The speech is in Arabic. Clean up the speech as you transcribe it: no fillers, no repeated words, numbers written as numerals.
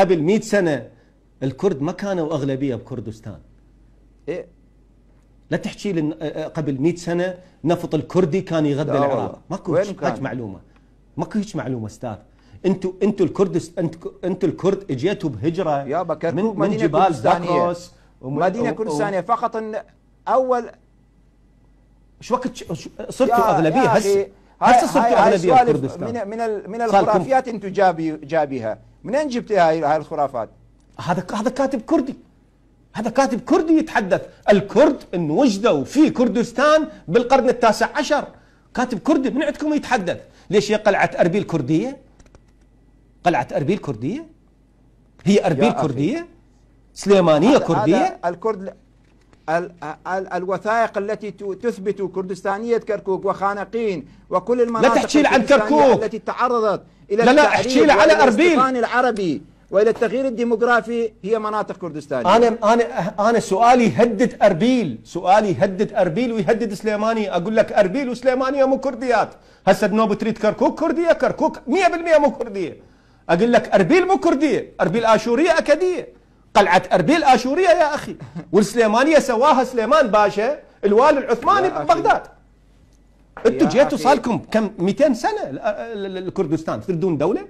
قبل 100 سنة الكرد ما كانوا أغلبية بكردستان. إيه؟ لا تحكي لي قبل 100 سنة نفط الكردي كان يغذي العراق، ماكو هيك معلومة، ماكو هيك معلومة استاذ. انتوا الكرد اجيتوا بهجرة يابا كركوك من جبال بكرس مدينة كردستانية فقط. أول شو وقت صرتوا أغلبية هسه صرتوا أغلبية بكردستان. من الخرافيات انتم جابيها منين جبت هاي الخرافات؟ هذا كاتب كردي، هذا كاتب كردي يتحدث الكرد ان وجدوا في كردستان بالقرن التاسع عشر. كاتب كردي من عندكم يتحدث. ليش هي قلعة أربيل كردية؟ قلعة أربيل كردية؟ هي أربيل كردية؟ سليمانية كردية؟ الكرد الوثائق التي تثبت كردستانية كركوك وخانقين وكل المناطق لا تحكي لي عن كركوك التي تعرضت إلى لا احكي لي على أربيل العربي والى التغيير الديموغرافي. هي مناطق كردستانية. انا سؤالي يهدد اربيل، سؤالي يهدد اربيل ويهدد سليمانيه. اقول لك اربيل وسليمانيه مو كرديات. هسه نوب تريد كركوك كرديه، كركوك 100% مو كرديه. اقول لك اربيل مو كرديه، اربيل اشوريه اكديه. قلعه اربيل اشوريه يا اخي، والسليمانيه سواها سليمان باشا الوالي العثماني ببغداد. انتوا جيتوا صار لكم كم 200 سنه الكردستان تريدون دوله؟